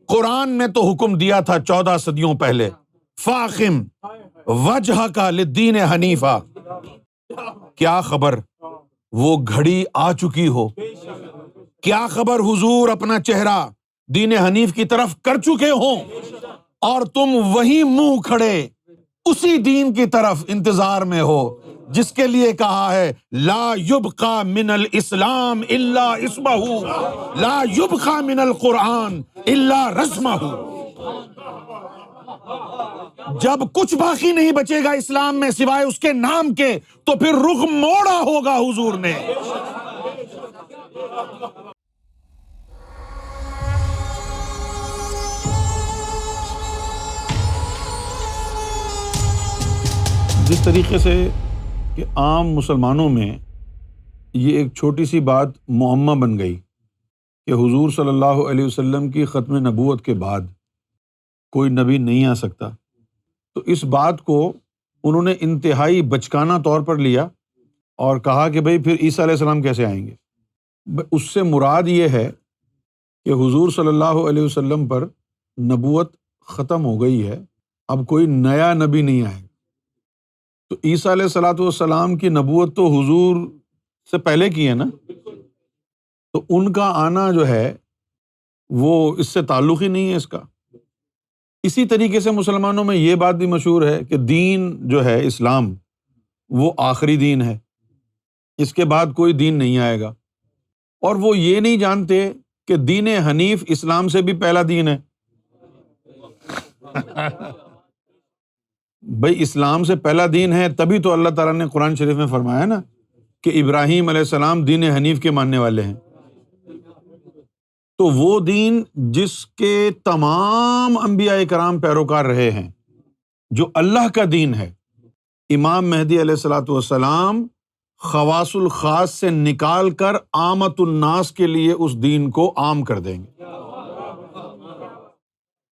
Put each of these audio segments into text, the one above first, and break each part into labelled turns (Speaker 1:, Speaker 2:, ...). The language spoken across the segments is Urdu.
Speaker 1: قرآن نے تو حکم دیا تھا 14 صدیوں پہلے، فاقم وجہک للدین حنیفا۔ کیا خبر وہ گھڑی آ چکی ہو، کیا خبر حضور اپنا چہرہ دین حنیف کی طرف کر چکے ہوں، اور تم وہی منہ کھڑے اسی دین کی طرف انتظار میں ہو جس کے لیے کہا ہے لا یبقى من الاسلام الا اسمہ، لا یبقى من القرآن الا رسمہ۔ جب کچھ باقی نہیں بچے گا اسلام میں سوائے اس کے نام کے، تو پھر رخ موڑا ہوگا حضور نے۔ جس طریقے سے کہ عام مسلمانوں میں یہ ایک چھوٹی سی بات معمہ بن گئی کہ حضور صلی اللہ علیہ وسلم کی ختم نبوت کے بعد کوئی نبی نہیں آ سکتا، تو اس بات کو انہوں نے انتہائی بچکانہ طور پر لیا اور کہا کہ بھئی پھر عیسیٰ علیہ السلام کیسے آئیں گے۔ اس سے مراد یہ ہے کہ حضور صلی اللہ علیہ وسلم پر نبوت ختم ہو گئی ہے، اب کوئی نیا نبی نہیں آئے گا۔ تو عیسیٰ علیہ الصلوۃ والسلام کی نبوت تو حضور سے پہلے کی ہے نا، تو ان کا آنا جو ہے وہ اس سے تعلق ہی نہیں ہے اس کا۔ اسی طریقے سے مسلمانوں میں یہ بات بھی مشہور ہے کہ دین جو ہے اسلام وہ آخری دین ہے، اس کے بعد کوئی دین نہیں آئے گا، اور وہ یہ نہیں جانتے کہ دین حنیف اسلام سے بھی پہلا دین ہے۔ بھئی اسلام سے پہلا دین ہے، تبھی تو اللہ تعالیٰ نے قرآن شریف میں فرمایا نا کہ ابراہیم علیہ السلام دین حنیف کے ماننے والے ہیں۔ تو وہ دین جس کے تمام انبیاء کرام پیروکار رہے ہیں، جو اللہ کا دین ہے، امام مہدی علیہ الصلوۃ والسلام خواص الخاص سے نکال کر عامۃ الناس کے لیے اس دین کو عام کر دیں گے۔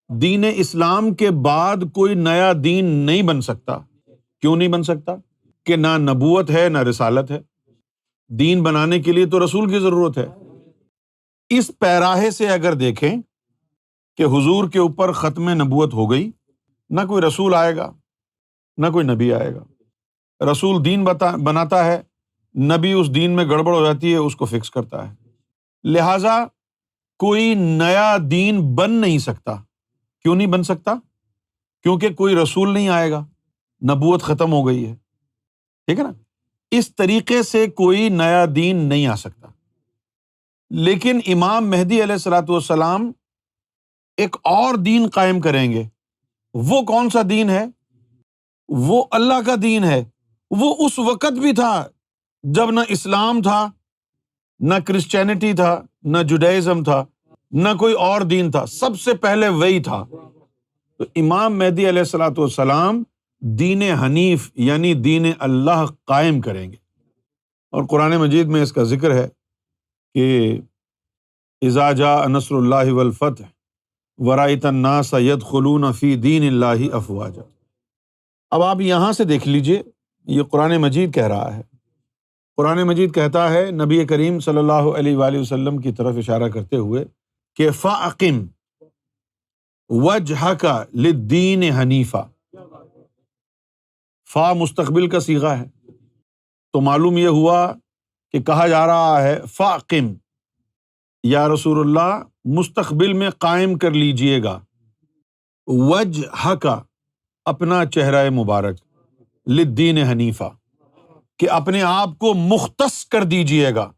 Speaker 1: دین اسلام کے بعد کوئی نیا دین نہیں بن سکتا۔ کیوں نہیں بن سکتا؟ کہ نہ نبوت ہے نہ رسالت ہے۔ دین بنانے کے لیے تو رسول کی ضرورت ہے۔ اس پیراہے سے اگر دیکھیں کہ حضور کے اوپر ختم نبوت ہو گئی، نہ کوئی رسول آئے گا نہ کوئی نبی آئے گا۔ رسول دین بناتا ہے، نبی اس دین میں گڑبڑ ہو جاتی ہے، اس کو فکس کرتا ہے۔ لہٰذا کوئی نیا دین بن نہیں سکتا۔ کیوں نہیں بن سکتا؟ کیونکہ کوئی رسول نہیں آئے گا، نبوت ختم ہو گئی ہے، ٹھیک ہے نا۔ اس طریقے سے کوئی نیا دین نہیں آ سکتا۔ لیکن امام مہدی علیہ الصلوۃ والسلام ایک اور دین قائم کریں گے۔ وہ کون سا دین ہے؟ وہ اللہ کا دین ہے۔ وہ اس وقت بھی تھا جب نہ اسلام تھا، نہ کرسچینٹی تھا، نہ جوڈائزم تھا، نہ کوئی اور دین تھا، سب سے پہلے وہی تھا۔ تو امام مہدی علیہ الصلوۃ والسلام دین حنیف یعنی دین اللہ قائم کریں گے، اور قرآن مجید میں اس کا ذکر ہے کہ اذا جاء نصر اللہ والفتح ورأیت الناس يدخلون فی دین اللہ افواجا۔ اب آپ یہاں سے دیکھ لیجئے، یہ قرآن مجید کہہ رہا ہے۔ قرآن مجید کہتا ہے نبی کریم صلی اللہ علیہ وآلہ وسلم کی طرف اشارہ کرتے ہوئے کہ فَأَقِمْ وَجْهَكَ لِلدِّينِ حنیفا۔ فا مستقبل کا صیغہ ہے، تو معلوم یہ ہوا کہ کہا جا رہا ہے فَأَقِمْ، یا رسول اللہ مستقبل میں قائم کر لیجئے گا، وَجْهَكَ، اپنا چہرہ مبارک، لِلدِّينِ حنیفا، کہ اپنے آپ کو مختص کر دیجئے گا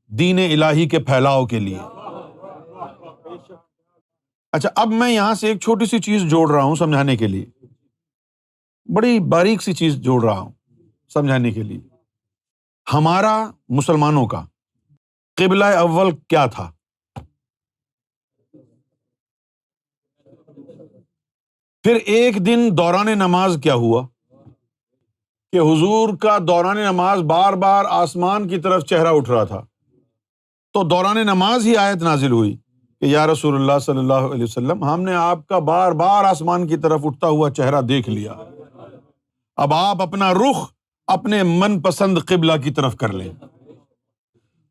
Speaker 1: دین الہی کے پھیلاؤ کے لیے۔ اچھا، اب میں یہاں سے ایک چھوٹی سی چیز جوڑ رہا ہوں سمجھانے کے لیے، بڑی باریک سی چیز جوڑ رہا ہوں سمجھانے کے لیے۔ ہمارا مسلمانوں کا قبلہ اول کیا تھا؟ پھر ایک دن دوران نماز کیا ہوا کہ حضور کا دوران نماز بار بار آسمان کی طرف چہرہ اٹھ رہا تھا، تو دوران نماز ہی آیت نازل ہوئی کہ یا رسول اللہ صلی اللہ علیہ وسلم، ہم نے آپ کا بار بار آسمان کی طرف اٹھتا ہوا چہرہ دیکھ لیا، اب آپ اپنا رخ اپنے من پسند قبلہ کی طرف کر لیں۔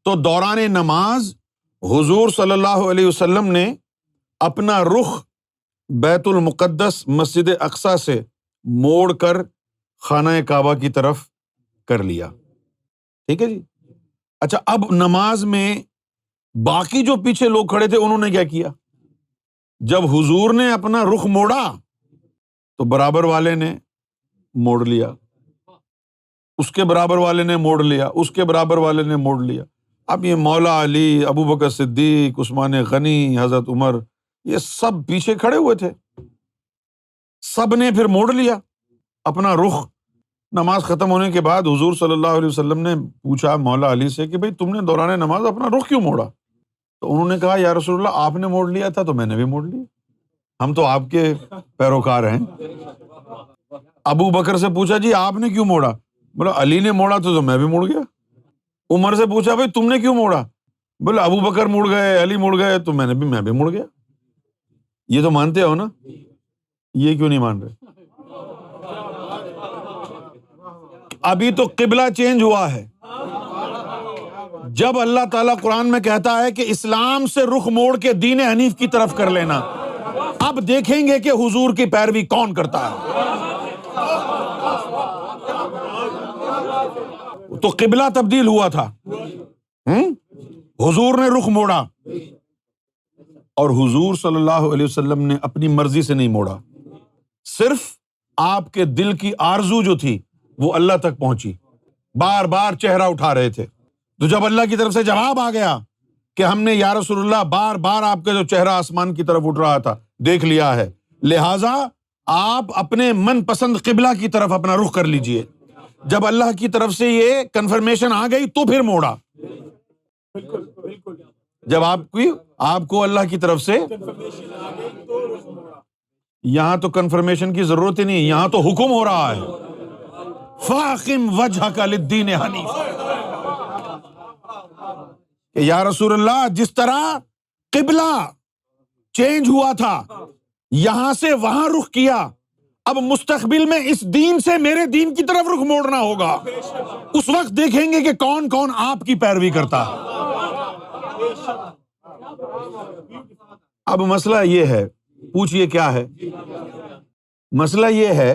Speaker 1: تو دوران نماز حضور صلی اللہ علیہ وسلم نے اپنا رخ بیت المقدس مسجد اقصیٰ سے موڑ کر خانہ کعبہ کی طرف کر لیا. ٹھیک ہے جی. اچھا، اب نماز میں باقی جو پیچھے لوگ کھڑے تھے انہوں نے کیا کیا؟ جب حضور نے اپنا رخ موڑا تو برابر والے نے موڑ لیا، اس کے برابر والے نے موڑ لیا، اس کے برابر والے نے موڑ لیا. اب یہ مولا علی، ابو بکر صدیق، عثمان غنی، حضرت عمر، یہ سب پیچھے کھڑے ہوئے تھے، سب نے پھر موڑ لیا اپنا رخ. نماز ختم ہونے کے بعد حضور صلی اللہ علیہ وسلم نے پوچھا مولا علی سے کہ بھئی تم نے دوران نماز اپنا رخ کیوں موڑا؟ تو انہوں نے کہا یا رسول اللہ آپ نے موڑ لیا تھا تو میں نے بھی موڑ لیا، ہم تو آپ کے پیروکار ہیں. ابو بکر سے پوچھا جی آپ نے کیوں موڑا؟ بولا علی نے موڑا تو میں بھی موڑ گیا. عمر سے پوچھا بھائی تم نے کیوں موڑا؟ بولا ابو بکر مڑ گئے، علی مڑ گئے تو میں بھی مڑ گیا. یہ تو مانتے ہو نا، یہ کیوں نہیں مان رہے؟ ابھی تو قبلہ چینج ہوا ہے. جب اللہ تعالیٰ قرآن میں کہتا ہے کہ اسلام سے رخ موڑ کے دین حنیف کی طرف کر لینا، اب دیکھیں گے کہ حضور کی پیروی کون کرتا ہے. تو قبلہ تبدیل ہوا تھا، حضور نے رخ موڑا، اور حضور صلی اللہ علیہ وسلم نے اپنی مرضی سے نہیں موڑا، صرف آپ کے دل کی آرزو جو تھی وہ اللہ تک پہنچی. بار بار چہرہ اٹھا رہے تھے، تو جب اللہ کی طرف سے جواب آ گیا کہ ہم نے یا رسول اللہ بار بار آپ کا جو چہرہ آسمان کی طرف اٹھ رہا تھا دیکھ لیا ہے، لہٰذا آپ اپنے من پسند قبلہ کی طرف اپنا رخ کر لیجئے. جب اللہ کی طرف سے یہ کنفرمیشن آ گئی تو پھر موڑا. جب آپ کو اللہ کی طرف سے، یہاں تو کنفرمیشن کی ضرورت ہی نہیں، یہاں تو حکم ہو رہا ہے فاقم وجہک للدین حنیفا، کہ یا رسول اللہ جس طرح قبلہ چینج ہوا تھا یہاں سے وہاں رخ کیا، اب مستقبل میں اس دین سے میرے دین کی طرف رخ موڑنا ہوگا. اس وقت دیکھیں گے کہ کون کون آپ کی پیروی کرتا. اب مسئلہ یہ ہے، پوچھئے کیا ہے؟ مسئلہ یہ ہے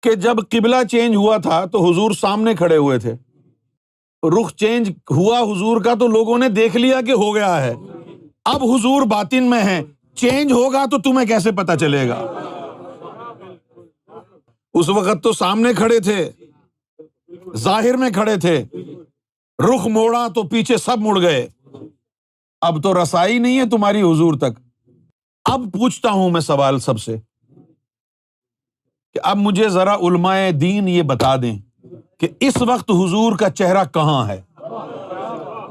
Speaker 1: کہ جب قبلہ چینج ہوا تھا تو حضور سامنے کھڑے ہوئے تھے، رخ چینج ہوا حضور کا تو لوگوں نے دیکھ لیا کہ ہو گیا ہے. اب حضور باطن میں ہیں، چینج ہوگا تو تمہیں کیسے پتا چلے گا؟ اس وقت تو سامنے کھڑے تھے، ظاہر میں کھڑے تھے، رخ موڑا تو پیچھے سب مڑ گئے. اب تو رسائی نہیں ہے تمہاری حضور تک. اب پوچھتا ہوں میں سوال سب سے کہ اب مجھے ذرا علماء دین یہ بتا دیں کہ اس وقت حضور کا چہرہ کہاں ہے،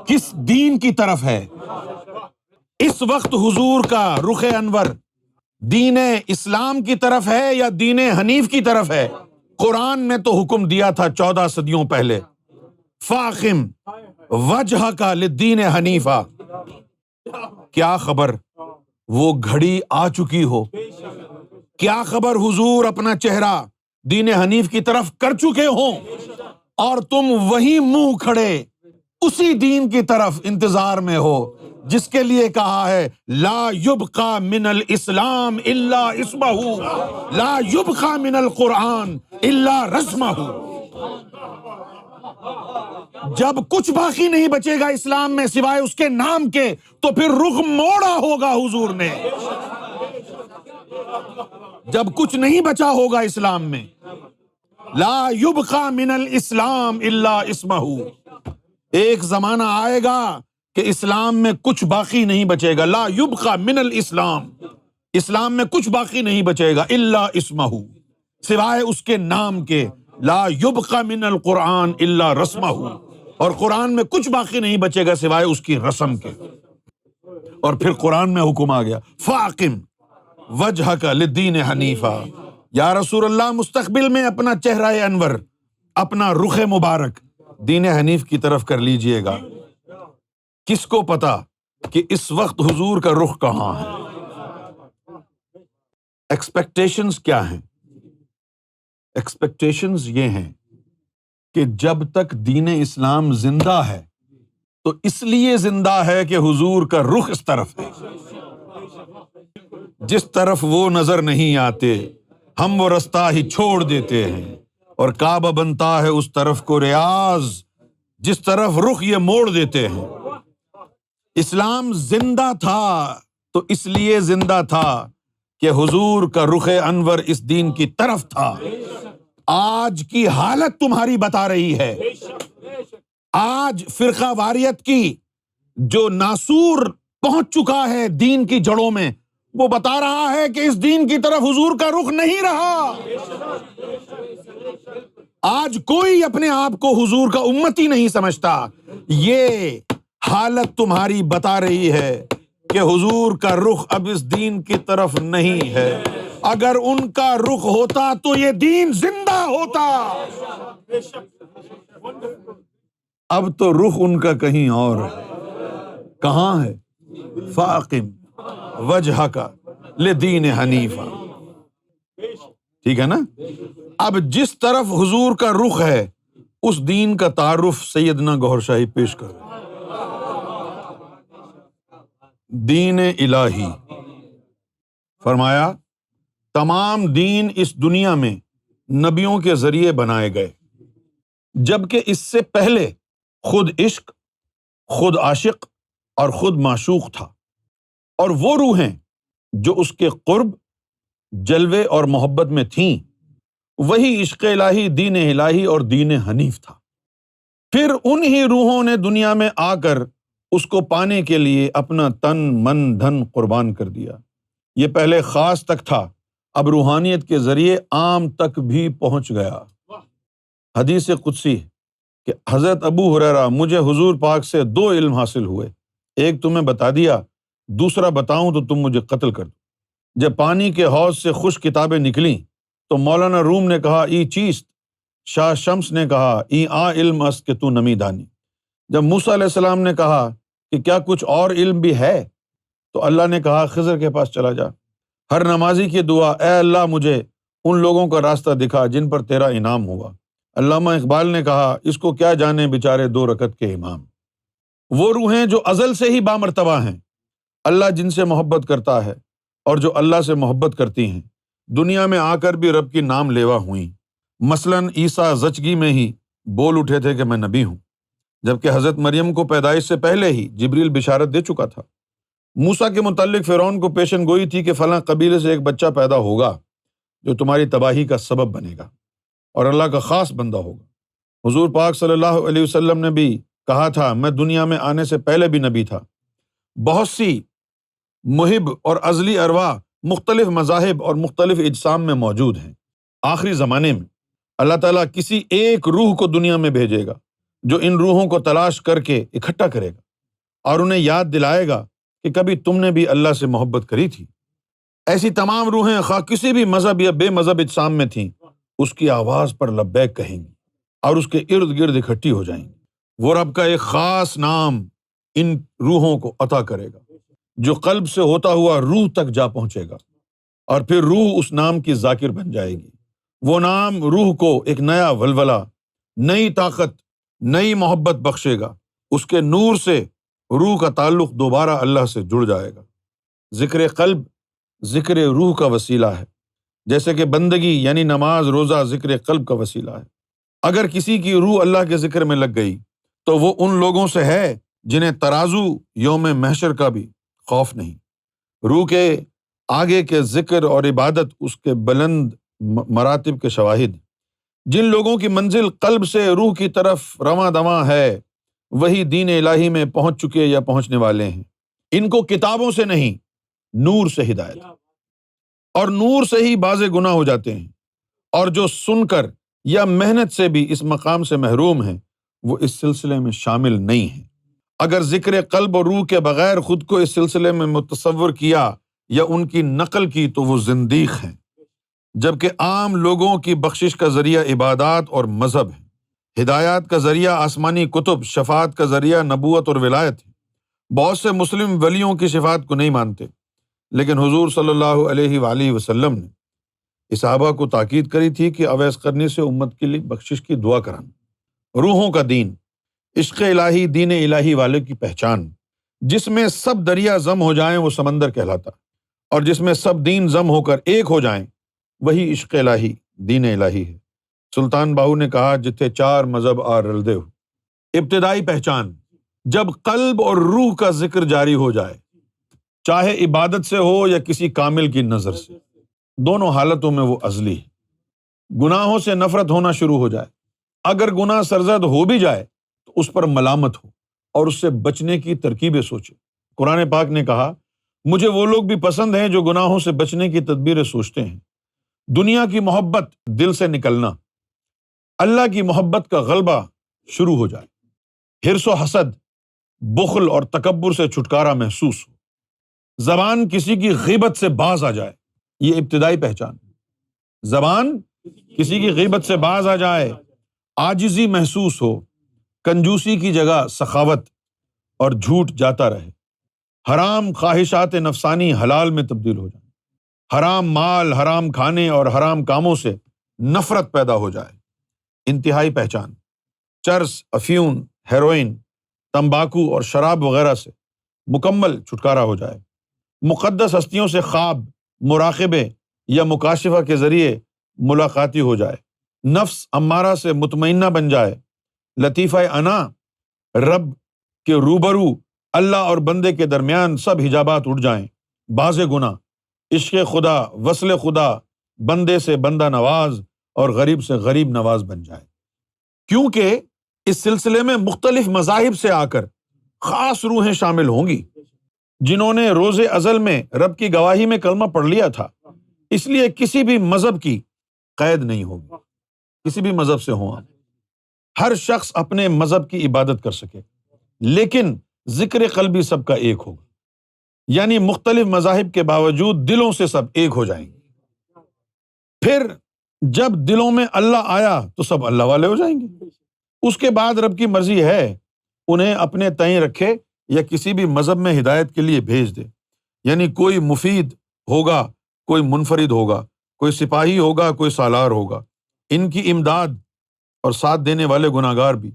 Speaker 1: کس دین کی طرف ہے؟ اس وقت حضور کا رخ انور دین اسلام کی طرف ہے یا دین حنیف کی طرف ہے؟ قرآن نے تو حکم دیا تھا 14 صدیوں پہلے، فاقم وجہک للدین حنیفا. کیا خبر وہ گھڑی آ چکی ہو؟ کیا خبر حضور اپنا چہرہ دین حنیف کی طرف کر چکے ہوں اور تم وہیں منہ کھڑے اسی دین کی طرف انتظار میں ہو جس کے لیے کہا ہے لا یبقى من الاسلام الا اسمہ، لا یبقى من القرآن الا رسمہ. جب کچھ باقی نہیں بچے گا اسلام میں سوائے اس کے نام کے تو پھر رخ موڑا ہوگا حضور نے. جب کچھ نہیں بچا ہوگا اسلام میں، لا یبقى من الاسلام الا اسمہ. ایک زمانہ آئے گا کہ اسلام میں کچھ باقی نہیں بچے گا، لا یبقى من الاسلام، اسلام میں کچھ باقی نہیں بچے گا الا اسمہ، سوائے اس کے نام کے. لا یبقى من القرآن الا رسمہ، اور قرآن میں کچھ باقی نہیں بچے گا سوائے اس کی رسم کے. اور پھر قرآن میں حکم آ گیا فاقم وجہک للدین حنیفا. یا رسول اللہ مستقبل میں اپنا چہرہ انور، اپنا رخ مبارک دین حنیف کی طرف کر لیجئے گا. کس کو پتا کہ اس وقت حضور کا رخ کہاں ہے؟ ایکسپیکٹیشنز کیا ہیں؟ ایکسپیکٹیشنز یہ ہیں کہ جب تک دین اسلام زندہ ہے تو اس لیے زندہ ہے کہ حضور کا رخ اس طرف ہے. جس طرف وہ نظر نہیں آتے ہم وہ رستہ ہی چھوڑ دیتے ہیں، اور کعبہ بنتا ہے اس طرف کو ریاض جس طرف رخ یہ موڑ دیتے ہیں۔ اسلام زندہ تھا تو اس لیے زندہ تھا کہ حضور کا رخ انور اس دین کی طرف تھا۔ آج کی حالت تمہاری بتا رہی ہے، آج فرقہ واریت کی جو ناسور پہنچ چکا ہے دین کی جڑوں میں، وہ بتا رہا ہے کہ اس دین کی طرف حضور کا رخ نہیں رہا۔ آج کوئی اپنے آپ کو حضور کا امتی نہیں سمجھتا۔ یہ حالت تمہاری بتا رہی ہے کہ حضور کا رخ اب اس دین کی طرف نہیں ہے۔ اگر ان کا رخ ہوتا تو یہ دین زندہ ہوتا۔ اب تو رخ ان کا کہیں اور ہے۔ کہاں ہے؟ فاقم وجہک لدین حنیفہ۔ ٹھیک ہے نا؟ اب جس طرف حضور کا رخ ہے اس دین کا تعارف سیدنا گوہر شاہی پیش کر۔ دین الہی، فرمایا تمام دین اس دنیا میں نبیوں کے ذریعے بنائے گئے، جبکہ اس سے پہلے خود عشق، خود عاشق اور خود معشوق تھا، اور وہ روحیں جو اس کے قرب، جلوے اور محبت میں تھیں، وہی عشق الہی، دین الہی اور دین حنیف تھا۔ پھر انہی روحوں نے دنیا میں آ کر اس کو پانے کے لیے اپنا تن من دھن قربان کر دیا۔ یہ پہلے خاص تک تھا، اب روحانیت کے ذریعے عام تک بھی پہنچ گیا۔ حدیث قدسی کہ حضرت ابو ہریرہ، مجھے حضور پاک سے 2 علم حاصل ہوئے، ایک تمہیں بتا دیا، دوسرا بتاؤں تو تم مجھے قتل کر دو۔ جب پانی کے حوض سے خشک کتابیں نکلیں تو مولانا روم نے کہا ای چیست، شاہ شمس نے کہا ای آ علم است کہ تو نمی دانی۔ جب موسیٰ علیہ السلام نے کہا کہ کیا کچھ اور علم بھی ہے، تو اللہ نے کہا خضر کے پاس چلا جا۔ ہر نمازی کی دعا، اے اللہ مجھے ان لوگوں کا راستہ دکھا جن پر تیرا انعام ہوا۔ علامہ اقبال نے کہا اس کو کیا جانے بیچارے 2 رکعت کے امام۔ وہ روحیں جو ازل سے ہی بامرتبہ ہیں، اللہ جن سے محبت کرتا ہے اور جو اللہ سے محبت کرتی ہیں، دنیا میں آ کر بھی رب کی نام لیوا ہوئیں۔ مثلاً عیسیٰ زچگی میں ہی بول اٹھے تھے کہ میں نبی ہوں، جبکہ حضرت مریم کو پیدائش سے پہلے ہی جبریل بشارت دے چکا تھا۔ موسیٰ کے متعلق فرعون کو پیشن گوئی تھی کہ فلاں قبیلے سے ایک بچہ پیدا ہوگا جو تمہاری تباہی کا سبب بنے گا اور اللہ کا خاص بندہ ہوگا۔ حضور پاک صلی اللہ علیہ وسلم نے بھی کہا تھا میں دنیا میں آنے سے پہلے بھی نبی تھا۔ بہت سی محب اور ازلی ارواح مختلف مذاہب اور مختلف اجسام میں موجود ہیں۔ آخری زمانے میں اللہ تعالیٰ کسی ایک روح کو دنیا میں بھیجے گا جو ان روحوں کو تلاش کر کے اکٹھا کرے گا اور انہیں یاد دلائے گا کہ کبھی تم نے بھی اللہ سے محبت کری تھی۔ ایسی تمام روحیں خواہ کسی بھی مذہب یا بے مذہب اجسام میں تھیں، اس کی آواز پر لبیک کہیں گی اور اس کے ارد گرد اکٹھی ہو جائیں گی۔ وہ رب کا ایک خاص نام ان روحوں کو عطا کرے گا جو قلب سے ہوتا ہوا روح تک جا پہنچے گا، اور پھر روح اس نام کی ذاکر بن جائے گی۔ وہ نام روح کو ایک نیا ولولہ، نئی طاقت، نئی محبت بخشے گا۔ اس کے نور سے روح کا تعلق دوبارہ اللہ سے جڑ جائے گا۔ ذکر قلب ذکر روح کا وسیلہ ہے، جیسے کہ بندگی یعنی نماز روزہ ذکر قلب کا وسیلہ ہے۔ اگر کسی کی روح اللہ کے ذکر میں لگ گئی تو وہ ان لوگوں سے ہے جنہیں ترازو یوم محشر کا بھی خوف نہیں۔ روح کے آگے کے ذکر اور عبادت اس کے بلند مراتب کے شواہد۔ جن لوگوں کی منزل قلب سے روح کی طرف رواں دواں ہے، وہی دین الہی میں پہنچ چکے یا پہنچنے والے ہیں۔ ان کو کتابوں سے نہیں، نور سے ہدایت، اور نور سے ہی باز گناہ ہو جاتے ہیں۔ اور جو سن کر یا محنت سے بھی اس مقام سے محروم ہیں، وہ اس سلسلے میں شامل نہیں ہیں۔ اگر ذکر قلب اور روح کے بغیر خود کو اس سلسلے میں متصور کیا یا ان کی نقل کی تو وہ زندیق ہیں، جبکہ عام لوگوں کی بخشش کا ذریعہ عبادات اور مذہب ہے، ہدایات کا ذریعہ آسمانی کتب، شفاعت کا ذریعہ نبوت اور ولایت ہے۔ بہت سے مسلم ولیوں کی شفاعت کو نہیں مانتے، لیکن حضور صلی اللہ علیہ وآلہ وسلم نے اس صحابہ کو تاکید کری تھی کہ اویس قرنی سے امت کے لیے بخشش کی دعا کرانا۔ روحوں کا دین، عشق الہی، دین الہی والے کی پہچان، جس میں سب دریا ضم ہو جائیں وہ سمندر کہلاتا، اور جس میں سب دین ضم ہو کر ایک ہو جائیں، وہی عشق الہی، دین الہی ہے۔ سلطان باہو نے کہا جتھے چار مذہب آ رلدے ہو۔ ابتدائی پہچان، جب قلب اور روح کا ذکر جاری ہو جائے، چاہے عبادت سے ہو یا کسی کامل کی نظر سے، دونوں حالتوں میں وہ ازلی ہے۔ گناہوں سے نفرت ہونا شروع ہو جائے، اگر گناہ سرزد ہو بھی جائے تو اس پر ملامت ہو اور اس سے بچنے کی ترکیبیں سوچے۔ قرآن پاک نے کہا مجھے وہ لوگ بھی پسند ہیں جو گناہوں سے بچنے کی تدبیریں سوچتے ہیں۔ دنیا کی محبت دل سے نکلنا، اللہ کی محبت کا غلبہ شروع ہو جائے، حرص و حسد، بخل اور تکبر سے چھٹکارا محسوس ہو، زبان کسی کی غیبت سے باز آ جائے، یہ ابتدائی پہچان۔ زبان کسی کی غیبت سے باز آ جائے، عاجزی محسوس ہو، کنجوسی کی جگہ سخاوت اور جھوٹ جاتا رہے، حرام خواہشات نفسانی حلال میں تبدیل ہو جائیں، حرام مال، حرام کھانے اور حرام کاموں سے نفرت پیدا ہو جائے۔ انتہائی پہچان، چرس، افیون، ہیروئن، تمباکو اور شراب وغیرہ سے مکمل چھٹکارا ہو جائے، مقدس ہستیوں سے خواب، مراقبے یا مکاشفہ کے ذریعے ملاقاتی ہو جائے، نفس امارہ سے مطمئنہ بن جائے، لطیفہ انا، رب کے روبرو اللہ اور بندے کے درمیان سب حجابات اٹھ جائیں، باز گناہ، عشق خدا، وصل خدا، بندے سے بندہ نواز اور غریب سے غریب نواز بن جائے۔ کیونکہ اس سلسلے میں مختلف مذاہب سے آ کر خاص روحیں شامل ہوں گی جنہوں نے روز ازل میں رب کی گواہی میں کلمہ پڑھ لیا تھا، اس لیے کسی بھی مذہب کی قید نہیں ہوگی، کسی بھی مذہب سے ہوں آپ، ہر شخص اپنے مذہب کی عبادت کر سکے، لیکن ذکر قلبی سب کا ایک ہوگا، یعنی مختلف مذاہب کے باوجود دلوں سے سب ایک ہو جائیں گے۔ پھر جب دلوں میں اللہ آیا تو سب اللہ والے ہو جائیں گے۔ اس کے بعد رب کی مرضی ہے انہیں اپنے تئیں رکھے یا کسی بھی مذہب میں ہدایت کے لیے بھیج دے، یعنی کوئی مفید ہوگا، کوئی منفرد ہوگا، کوئی سپاہی ہوگا، کوئی سالار ہوگا۔ ان کی امداد اور ساتھ دینے والے گناہگار بھی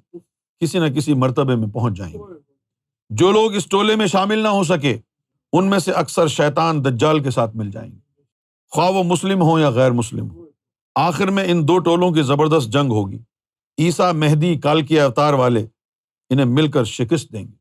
Speaker 1: کسی نہ کسی مرتبے میں پہنچ جائیں گے۔ جو لوگ اس ٹولے میں شامل نہ ہو سکے ان میں سے اکثر شیطان دجال کے ساتھ مل جائیں گے، خواہ وہ مسلم ہوں یا غیر مسلم ہوں۔ آخر میں ان دو ٹولوں کی زبردست جنگ ہوگی، عیسیٰ مہدی کال کے اوتار والے انہیں مل کر شکست دیں گے،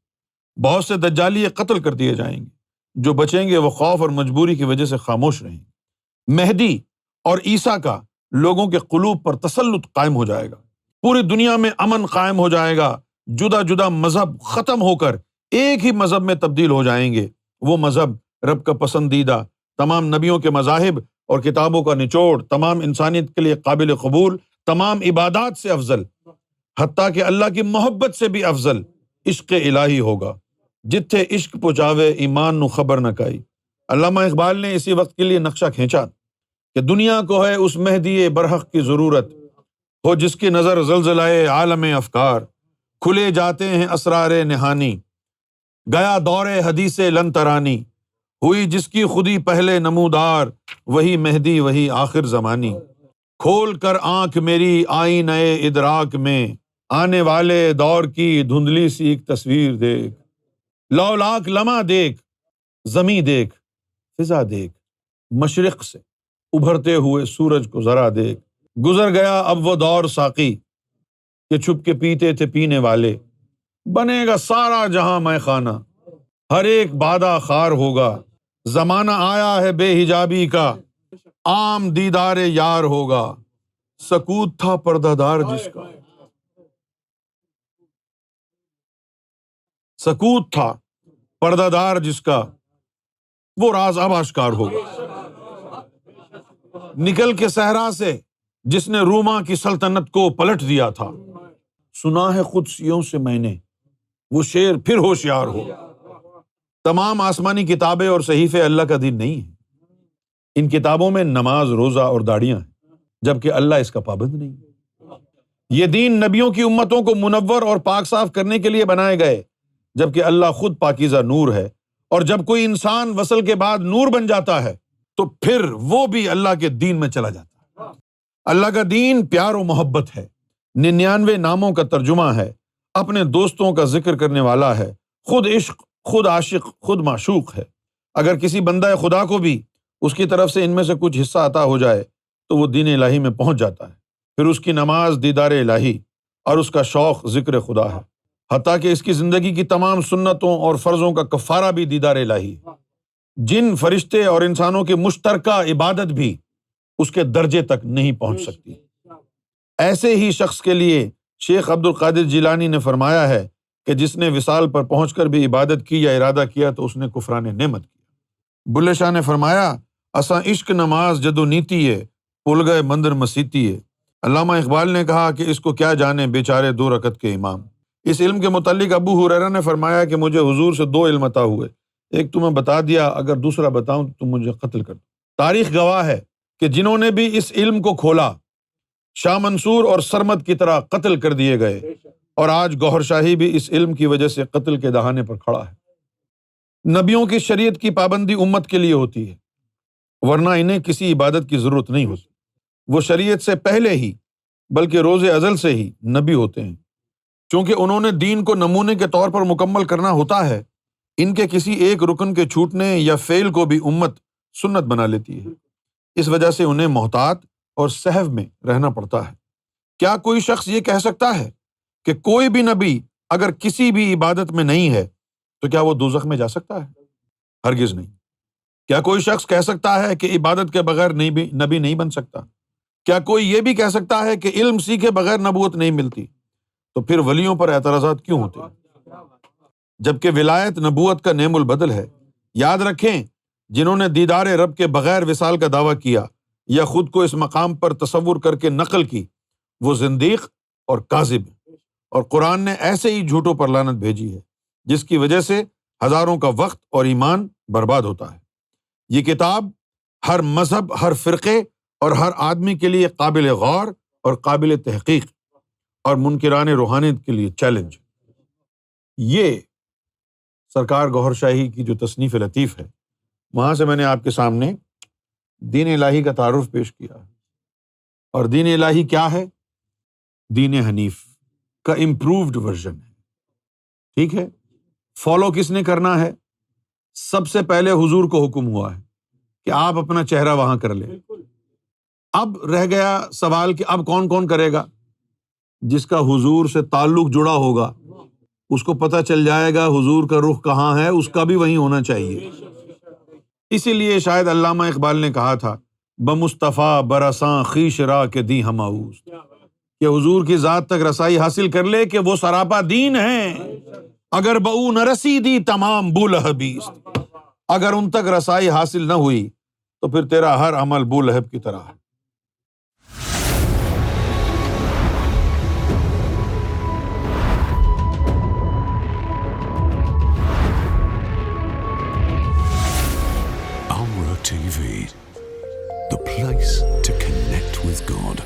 Speaker 1: بہت سے دجالی قتل کر دیے جائیں گے، جو بچیں گے وہ خوف اور مجبوری کی وجہ سے خاموش رہیں گے۔ مہدی اور عیسیٰ کا لوگوں کے قلوب پر تسلط قائم ہو جائے گا، پوری دنیا میں امن قائم ہو جائے گا، جدا جدا مذہب ختم ہو کر ایک ہی مذہب میں تبدیل ہو جائیں گے، وہ مذہب رب کا پسندیدہ، تمام نبیوں کے مذاہب اور کتابوں کا نچوڑ، تمام انسانیت کے لیے قابل قبول، تمام عبادات سے افضل، حتیٰ کہ اللہ کی محبت سے بھی افضل عشق الہی ہوگا۔ جتھے عشق پہنچاوے ایمان نو خبر نہ کائی۔ علامہ اقبال نے اسی وقت کے لیے نقشہ کھینچا کہ دنیا کو ہے اس مہدی برحق کی ضرورت، ہو جس کی نظر زلزلہ عالم افکار، کھلے جاتے ہیں اسرار نہانی، گیا دور حدیث لن ترانی، ہوئی جس کی خودی پہلے نمودار، وہی مہدی وہی آخر زمانی۔ کھول کر آنکھ میری آئینہ ادراک میں، آنے والے دور کی دھندلی سی ایک تصویر دیکھ، لولاک لمحہ دیکھ، زمیں دیکھ، فضا دیکھ، مشرق سے ابھرتے ہوئے سورج کو ذرا دیکھ، گزر گیا اب وہ دور ساقی کہ چھپ کے پیتے تھے پینے والے، بنے گا سارا جہاں میں خانہ، ہر ایک بادہ خار ہوگا، زمانہ آیا ہے بے حجابی کا، عام دیدار یار ہوگا، سکوت تھا پردہ دار جس کا، سکوت تھا پردہ دار جس کا، وہ راز اب آشکار ہوگا۔ نکل کے صحرا سے جس نے روما کی سلطنت کو پلٹ دیا تھا، سنا ہے قدسیوں سے میں نے، وہ شعر پھر ہوشیار ہو۔ تمام آسمانی کتابیں اور صحیفے اللہ کا دین نہیں ہے، ان کتابوں میں نماز، روزہ اور داڑیاں ہیں، جبکہ اللہ اس کا پابند نہیں۔ یہ دین نبیوں کی امتوں کو منور اور پاک صاف کرنے کے لیے بنائے گئے، جبکہ اللہ خود پاکیزہ نور ہے، اور جب کوئی انسان وصل کے بعد نور بن جاتا ہے تو پھر وہ بھی اللہ کے دین میں چلا جاتا ہے۔ اللہ کا دین پیار و محبت ہے، 99 ناموں کا ترجمہ ہے، اپنے دوستوں کا ذکر کرنے والا ہے، خود عشق، خود عاشق، خود معشوق ہے۔ اگر کسی بندہ خدا کو بھی اس کی طرف سے ان میں سے کچھ حصہ عطا ہو جائے تو وہ دین الہی میں پہنچ جاتا ہے، پھر اس کی نماز دیدار الہی اور اس کا شوق ذکر خدا ہے، حتیٰ کہ اس کی زندگی کی تمام سنتوں اور فرضوں کا کفارہ بھی دیدار الہی ہے۔ جن فرشتے اور انسانوں کی مشترکہ عبادت بھی اس کے درجے تک نہیں پہنچ سکتی۔ ایسے ہی شخص کے لیے شیخ عبد القادر جیلانی نے فرمایا ہے کہ جس نے وصال پر پہنچ کر بھی عبادت کی یا ارادہ کیا تو اس نے کفران نعمت کیا۔ بلے شاہ نے فرمایا اساں عشق نماز جدو نیتی ہے پل گئے مندر مسیتی ہے۔ علامہ اقبال نے کہا کہ اس کو کیا جانے بیچارے 2 رکعت کے امام۔ اس علم کے متعلق ابو ہریرہ نے فرمایا کہ مجھے حضور سے 2 علم عطا ہوئے، ایک تمہیں بتا دیا، اگر دوسرا بتاؤں تو تم مجھے قتل کر دو۔ تاریخ گواہ ہے کہ جنہوں نے بھی اس علم کو کھولا شاہ منصور اور سرمد کی طرح قتل کر دیے گئے، اور آج گوہر شاہی بھی اس علم کی وجہ سے قتل کے دہانے پر کھڑا ہے۔ نبیوں کی شریعت کی پابندی امت کے لیے ہوتی ہے، ورنہ انہیں کسی عبادت کی ضرورت نہیں ہوتی۔ وہ شریعت سے پہلے ہی بلکہ روز ازل سے ہی نبی ہوتے ہیں، چونکہ انہوں نے دین کو نمونے کے طور پر مکمل کرنا ہوتا ہے۔ ان کے کسی ایک رکن کے چھوٹنے یا فعل کو بھی امت سنت بنا لیتی ہے، اس وجہ سے انہیں محتاط اور سہو میں رہنا پڑتا ہے۔ کیا کوئی شخص یہ کہہ سکتا ہے کہ کوئی بھی نبی اگر کسی بھی عبادت میں نہیں ہے تو کیا وہ دوزخ میں جا سکتا ہے؟ ہرگز نہیں۔ کیا کوئی شخص کہہ سکتا ہے کہ عبادت کے بغیر نبی نہیں بن سکتا؟ کیا کوئی یہ بھی کہہ سکتا ہے کہ علم سیکھے بغیر نبوت نہیں ملتی؟ تو پھر ولیوں پر اعتراضات کیوں ہوتے ہیں؟ جبکہ ولایت نبوت کا نعم البدل ہے۔ یاد رکھیں، جنہوں نے دیدار رب کے بغیر وصال کا دعویٰ کیا یا خود کو اس مقام پر تصور کر کے نقل کی، وہ زندیق اور کاذب ہے، اور قرآن نے ایسے ہی جھوٹوں پر لعنت بھیجی ہے جس کی وجہ سے ہزاروں کا وقت اور ایمان برباد ہوتا ہے۔ یہ کتاب ہر مذہب، ہر فرقے اور ہر آدمی کے لیے قابل غور اور قابل تحقیق، اور منکران روحانیت کے لیے چیلنج۔ یہ سرکار گوہر شاہی کی جو تصنیف لطیف ہے، وہاں سے میں نے آپ کے سامنے دین الہی کا تعارف پیش کیا، اور دین الہی کیا ہے؟ دین حنیف کا امپرووڈ ورژن ہے۔ ٹھیک ہے، فالو کس نے کرنا ہے؟ سب سے پہلے حضور کو حکم ہوا ہے کہ آپ اپنا چہرہ وہاں کر لیں۔ اب رہ گیا سوال کہ اب کون کون کرے گا؟ جس کا حضور سے تعلق جڑا ہوگا اس کو پتہ چل جائے گا حضور کا رخ کہاں ہے، اس کا بھی وہیں ہونا چاہیے۔ اسی لیے شاید علامہ اقبال نے کہا تھا بمصطفیٰ برساں خویش را کے دی ہماؤز، کہ حضور کی ذات تک رسائی حاصل کر لے کہ وہ سراپا دین ہیں۔ اگر بہو نہ رسیدی تمام بولہبیست، اگر ان تک رسائی حاصل نہ ہوئی تو پھر تیرا ہر عمل بولہب کی طرح ہے۔
Speaker 2: TV, the place to connect with God.